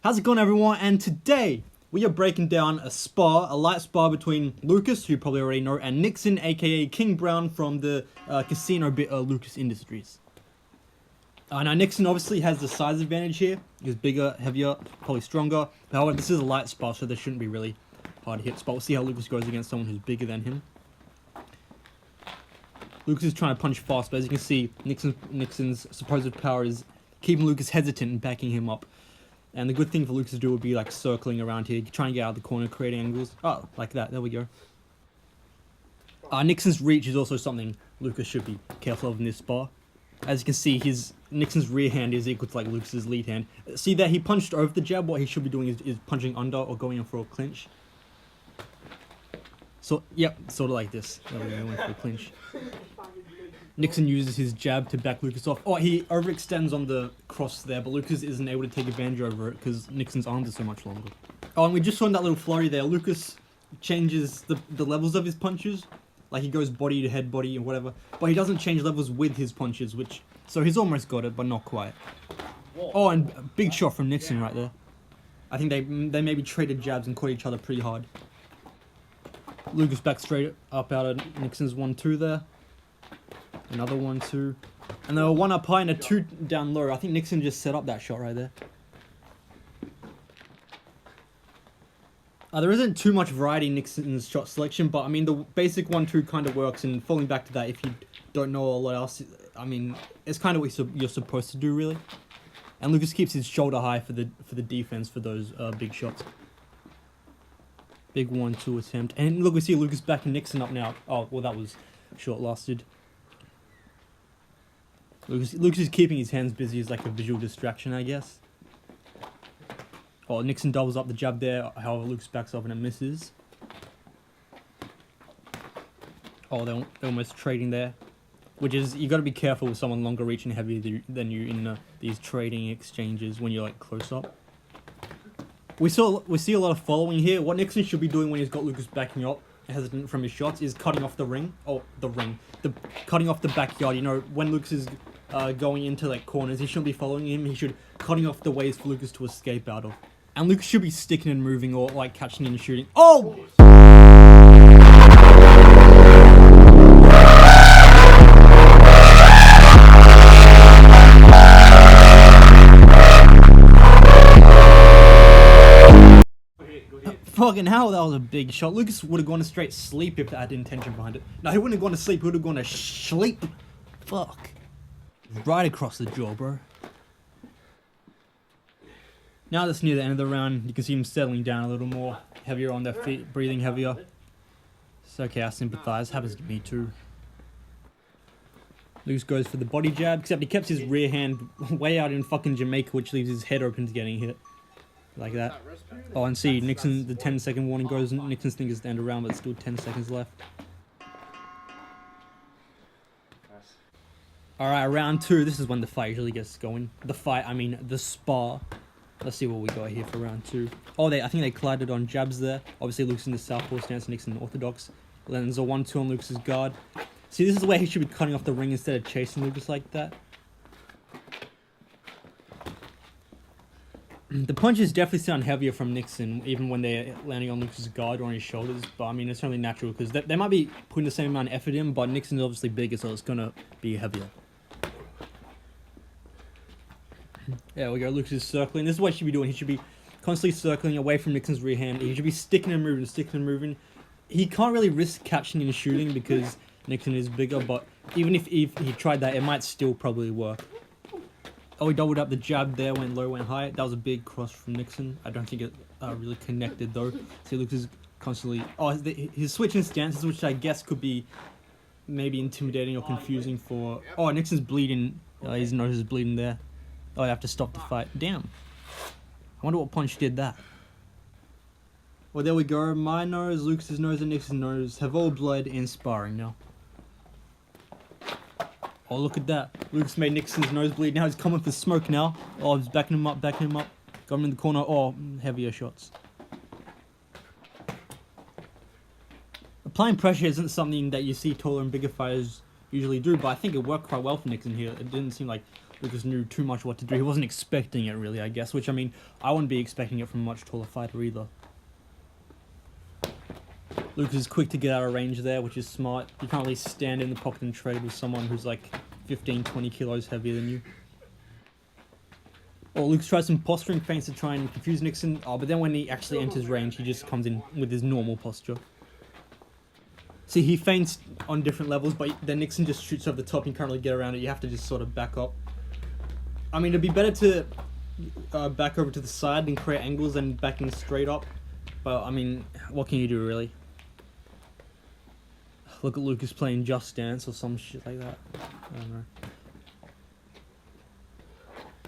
How's it going, everyone? And today we are breaking down a light spar between Lucas, who you probably already know, and Nixon, aka King Brown from the casino bit of Lucas Industries. Now Nixon obviously has the size advantage here. He's bigger, heavier, probably stronger. However, this is a light spar, so there shouldn't be really hard hits. But we'll see how Lucas goes against someone who's bigger than him. Lucas is trying to punch fast, but as you can see, Nixon's supposed power is keeping Lucas hesitant and backing him up. And the good thing for Lucas to do would be like circling around here, trying to get out of the corner, creating angles. Oh, like that. There we go. Nixon's reach is also something Lucas should be careful of in this spar. As you can see, Nixon's rear hand is equal to like Lucas's lead hand. See that he punched over the jab. What he should be doing is punching under or going in for a clinch. So, yep, sort of like this. There we go, went for a clinch. Nixon uses his jab to back Lucas off. Oh, he overextends on the cross there, but Lucas isn't able to take advantage over it because Nixon's arms are so much longer. Oh, and we just saw in that little flurry there, Lucas changes the levels of his punches. Like he goes body to head, body, and whatever. But he doesn't change levels with his punches, so he's almost got it, but not quite. Oh, and a big shot from Nixon right there. I think they maybe traded jabs and caught each other pretty hard. Lucas back straight up out of Nixon's 1-2 there. Another 1-2. And they were 1 up high and a 2 down low. I think Nixon just set up that shot right there. There isn't too much variety in Nixon's shot selection, but I mean the basic 1-2 kind of works, and falling back to that if you don't know a lot else, I mean it's kind of what you're supposed to do really. And Lucas keeps his shoulder high for the defense for those big shots. Big 1-2 attempt, and look, we see Lucas backing Nixon up now. Oh well, that was short lasted. Lucas is keeping his hands busy as like a visual distraction, I guess. Oh, Nixon doubles up the jab there, however Lucas backs up and it misses. Oh, they're almost trading there. Which is, you got to be careful with someone longer reach and heavier than you in these trading exchanges when you're like close up. We see a lot of following here. What Nixon should be doing when he's got Lucas backing up, hesitant from his shots, is cutting off the ring. Oh, cutting off the backyard. You know, when Lucas is going into like corners, he shouldn't be following him. He should cutting off the ways for Lucas to escape out of. And Lucas should be sticking and moving or like catching and shooting. Oh! Fucking hell, that was a big shot. Lucas would have gone to straight sleep if that had intention behind it. No, he wouldn't have gone to sleep, he would have gone to sleep. Fuck. Right across the jaw, bro. Now that's near the end of the round, you can see him settling down a little more. Heavier on their feet, breathing heavier. It's okay, I sympathize. Happens to me too. Lucas goes for the body jab, except he kept his rear hand way out in fucking Jamaica, which leaves his head open to getting hit. Like that. Oh, and see, Nixon, the 10-second warning goes, Nixon's thing is to end around, but still 10 seconds left. Alright, round 2, this is when the fight usually gets going. The spar. Let's see what we got here for round 2. Oh, I think they collided on jabs there. Obviously, Lucas in the southpaw stance, Nixon orthodox. Then there's a 1-2 on Lucas's guard. See, this is where he should be cutting off the ring instead of chasing Lucas like that. The punches definitely sound heavier from Nixon, even when they're landing on Lucas's guard or on his shoulders. But I mean, it's only natural because they might be putting the same amount of effort in, but Nixon's obviously bigger, so it's gonna be heavier. There we go. Lucas is circling. This is what he should be doing. He should be constantly circling away from Nixon's rear hand. He should be sticking and moving, He can't really risk catching and shooting because Nixon is bigger, but even if he tried that, it might still probably work. Oh, he doubled up the jab there, went low, went high. That was a big cross from Nixon. I don't think it really connected though. See, Lucas is constantly... Oh, his switching stances, which I guess could be maybe intimidating or confusing for... Oh, Nixon's bleeding. His nose is bleeding there. Oh, I have to stop the fight. Damn. I wonder what punch did that. Well, there we go. My nose, Lucas's nose, and Nixon's nose have all bled in sparring now. Oh, look at that. Lucas made Nixon's nose bleed. Now he's coming for smoke now. Oh, he's backing him up. Got him in the corner. Oh, heavier shots. Applying pressure isn't something that you see taller and bigger fighters usually do, but I think it worked quite well for Nixon here. It didn't seem like Lucas knew too much what to do. He wasn't expecting it really, I guess. Which, I mean, I wouldn't be expecting it from a much taller fighter either. Lucas is quick to get out of range there, which is smart. You can't really stand in the pocket and trade with someone who's like 15, 20 kilos heavier than you. Oh, Lucas tries some posturing feints to try and confuse Nixon. Oh, but then when he actually enters range, he just comes in with his normal posture. See, he feints on different levels, but then Nixon just shoots over the top and you can't really get around it. You have to just sort of back up. I mean, it'd be better to back over to the side and create angles than backing straight up. But, I mean, what can you do, really? Look at Lucas playing Just Dance or some shit like that. I don't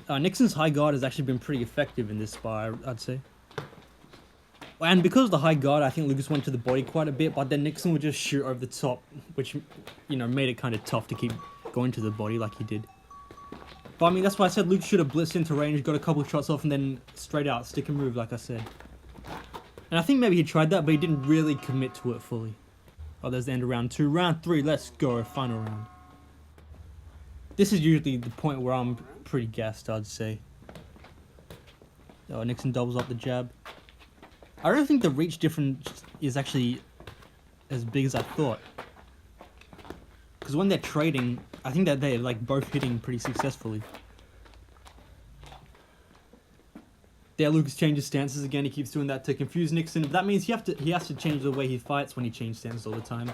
know. Nixon's high guard has actually been pretty effective in this spar, I'd say. And because of the high guard, I think Lucas went to the body quite a bit, but then Nixon would just shoot over the top, which, you know, made it kind of tough to keep going to the body like he did. But I mean, that's why I said Lucas should have blitzed into range, got a couple of shots off, and then straight out, stick and move, like I said. And I think maybe he tried that, but he didn't really commit to it fully. Oh, there's the end of round 2. Round 3, let's go, final round. This is usually the point where I'm pretty gassed, I'd say. Oh, Nixon doubles up the jab. I don't think the reach difference is actually as big as I thought. Because when they're trading, I think that they're like both hitting pretty successfully. There, Lucas changes stances again. He keeps doing that to confuse Nixon. But that means he has to change the way he fights when he changes stances all the time.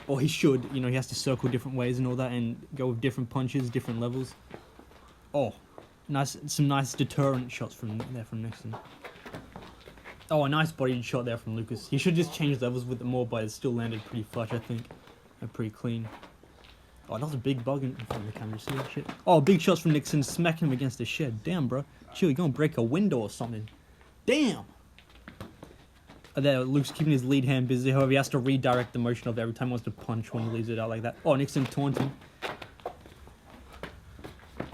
Or he should. You know, he has to circle different ways and all that and go with different punches, different levels. Oh, some nice deterrent shots from Nixon. Oh, a nice body shot there from Lucas. He should just change levels with it more, but it still landed pretty flush, I think. And pretty clean. Oh, that was a big bug in front of the camera. See that shit? Oh, big shots from Nixon, smacking him against the shed. Damn, bro. Chill, you're gonna break a window or something. Damn! There, Luke's keeping his lead hand busy. However, he has to redirect the motion of it every time he wants to punch when he leaves it out like that. Oh, Nixon taunting.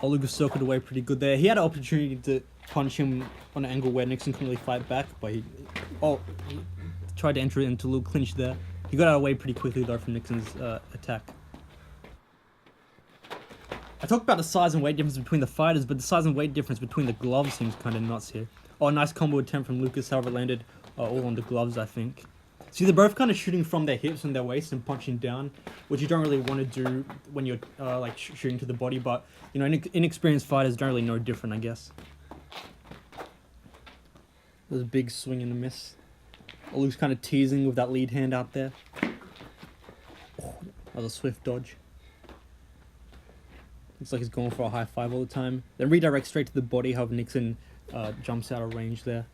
Oh, Lucas circled away pretty good there. He had an opportunity to punch him on an angle where Nixon couldn't really fight back, but he tried to enter it into a little clinch there. He got out of the way pretty quickly, though, from Nixon's attack. I talked about the size and weight difference between the fighters, but the size and weight difference between the gloves seems kind of nuts here. Oh, nice combo attempt from Lucas, however, it landed all on the gloves, I think. See, they're both kind of shooting from their hips and their waist and punching down, which you don't really want to do when you're like shooting to the body, but, you know, inexperienced fighters don't really know different, I guess. There's a big swing and a miss. Oh, Luke's kind of teasing with that lead hand out there. Oh, that was a swift dodge. Looks like he's going for a high five all the time. Then redirect straight to the body. However, Nixon jumps out of range there.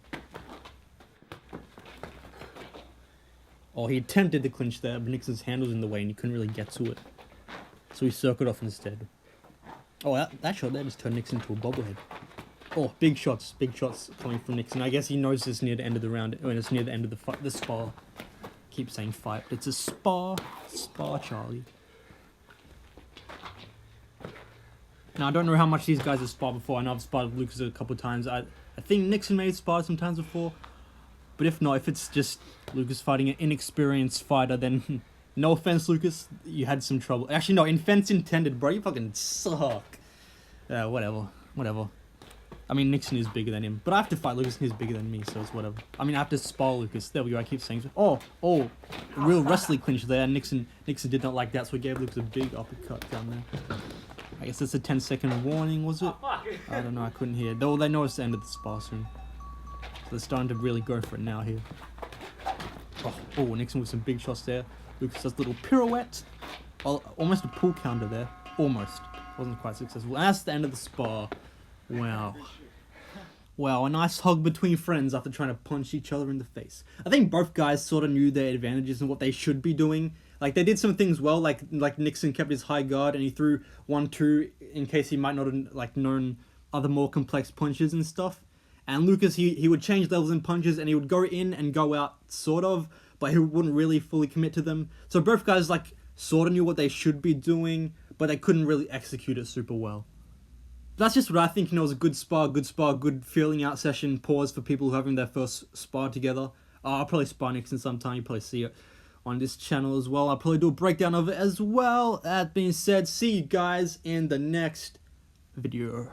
Oh, he attempted the clinch there, but Nixon's hand was in the way and he couldn't really get to it. So he circled off instead. Oh, that shot there just turned Nixon into a bobblehead. Oh, big shots coming from Nixon. I guess he knows it's near the end of the round, when it's near the end of the spar. Keep saying fight, but it's a spar, Charlie. Now, I don't know how much these guys have sparred before. I know I've sparred with Lucas a couple of times. I think Nixon may have sparred sometimes before. But if not, if it's just Lucas fighting an inexperienced fighter, then no offense, Lucas, you had some trouble. Actually, no, offense intended, bro. You fucking suck. Whatever. I mean, Nixon is bigger than him. But I have to fight Lucas and he's bigger than me, so it's whatever. I mean, I have to spar Lucas. There we go, I keep saying so. Oh, real wrestling clinch there. Nixon did not like that, so he gave Lucas a big uppercut down there. I guess it's a 10-second warning, was it? I don't know, I couldn't hear. Though they know it's the end of the spar soon. So they're starting to really go for it now here. Oh, Nixon with some big shots there. Lucas does a little pirouette. Almost a pull counter there. Almost. Wasn't quite successful. And that's the end of the spar. Wow. Wow, a nice hug between friends after trying to punch each other in the face. I think both guys sort of knew their advantages and what they should be doing. Like, they did some things well, like Nixon kept his high guard and he threw 1-2 in case he might not have, like, known other more complex punches and stuff. And Lucas, he would change levels in punches and he would go in and go out, sort of, but he wouldn't really fully commit to them. So both guys, like, sort of knew what they should be doing, but they couldn't really execute it super well. That's just what I think, you know, was a good spar, good feeling out session, pause for people who are having their first spar together. I'll probably spar Nixon sometime, you probably see it on this channel as well. I'll probably do a breakdown of it as well. That being said, see you guys in the next video.